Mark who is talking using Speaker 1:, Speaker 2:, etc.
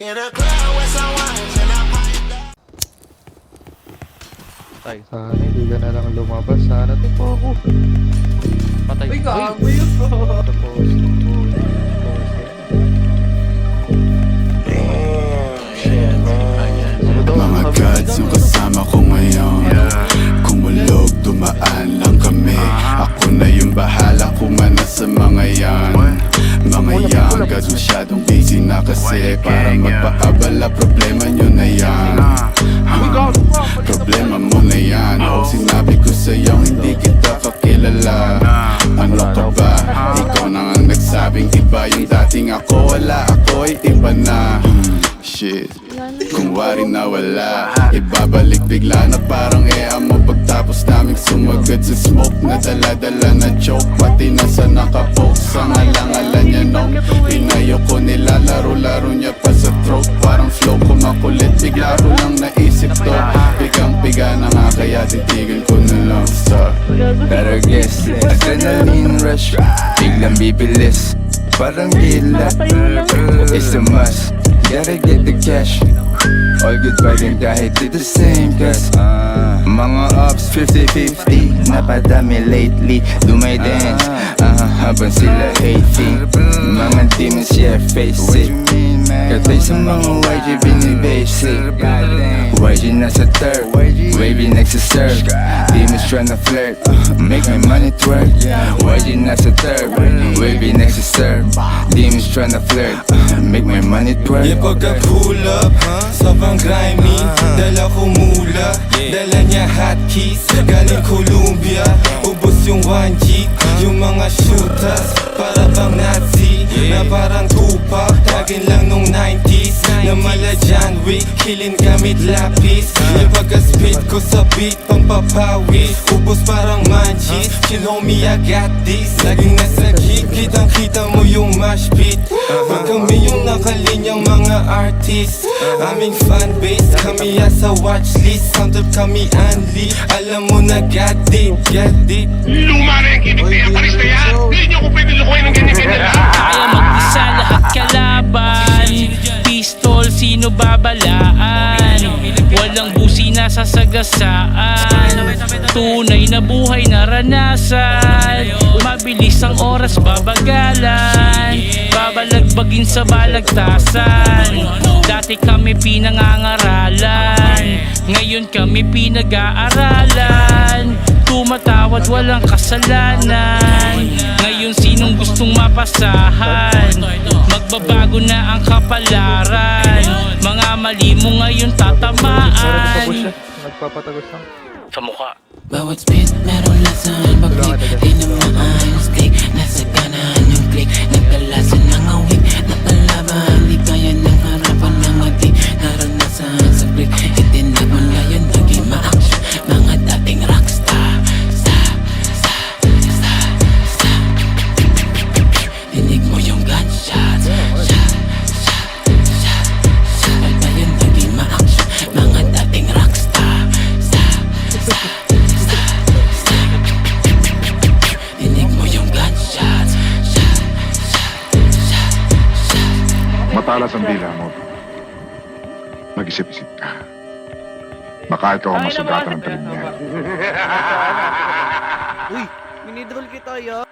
Speaker 1: In a club with some wines and I'm high.
Speaker 2: Patay.
Speaker 3: Sana hindi ka na lang lumabas. Sana to po ako.
Speaker 2: Patay.
Speaker 4: Uy, gago yun bro.
Speaker 3: Tapos.
Speaker 5: Mga gods yung kasama ko ngayon. Kumulog, dumaan lang kami. Ako na yung bahala kumana sa mga yan. Mga yan, gods masyadong busy na kasi. Para magpaabala, problema nyo na yan. Problema mo na yan. O sinabi ko sa'yo, hindi kita kakilala. Ano ka ba? Ikaw na ang nagsabing iba. Yung dating ako, wala ako ay iba na. Shit, kung wari na wala, ibabalik bigla na parang mo. Pagtapos naming sumagad sa smoke na dala-dala na choke. Pati na sa nakapoke sa ngalangalan niya nung pinayo ko nilalaro-laro niya pa sa throat. Parang flow ko makulit, bigla ko lang naisip to. Pigang-piga na nga kaya titigan ko na lang sa
Speaker 6: Better guess, adrenaline rush, biglang bibilis, parang gila. It's a must, gotta get the cash. All good pa rin kahit di the same cause mga ups 50-50, napadami lately. Dumaydance, habang sila hating. Mga demons, yeah, face it. Katay sa mga YG binibasic. YG nasa third, wavy next to serve. Demons tryna flirt, make my money twerk. YG nasa third, wavy next to serve. Demons tryna flirt, make my money twerk.
Speaker 7: Yeah, pagka-pull up, sobrang grimy. Dala ko mula, dala niya hotkeys. Galing Columbia, ubos yung 1G. Yung mga shooters, para bang Nazi. Na parang Tupac, tagin lang nung 90s. Na mala John Wick, killing gamit lapis. Yung pagka-spit ko sa beat, pampapawis. Ubos parang manchis, chill homie I got this. Laging nasa kick, kitang-kita mo yung mash beat. Pag kami yung nakalinyang mga artist, aming fanbase, kami asa watchlist. Sound up kami unli, alam mo na got it, got it.
Speaker 8: Luma na yung kinig na yan, panis na yan. Hindi nyo ko pwede lukuhin ng ganyan-ganyan lang.
Speaker 9: Kaya mag-isa lahat kalaban. Pistol, sino babalaan? Walang busi na sasagasaan. Tunay na buhay naranasan. Mabilis ang oras babagalan. Babalagbagin sa balagtasan. Dati kami pinangangaralan, ngayon kami pinag-aaralan. Tumatawad walang kasalanan. Ngayon sinong gustong mapasahan? Magbabago na ang kapalaran. Mga mali mo ngayon tatamaan.
Speaker 3: Nagpapatagos lang.
Speaker 9: Sa mukha.
Speaker 10: Bawat spit meron lasan. Pag-click, di na maayos click. Nasa kanan yung click, nagkalasan ng awik. Napalaban, di kaya ng harapan ng mati. Naranasan sa click, itinapon ngayon naging ma-action. Mga dating rockstar. Dinig mo yung gunshots. Ay ngayon naging ma-action. Mga dating rockstar. Dinig mo yung gunshots.
Speaker 8: Matalas ang dila mo. Mag-isip-isip ka. Baka ikaw ang masugatan ng talim niya.
Speaker 4: Uy, minidroll kita ya.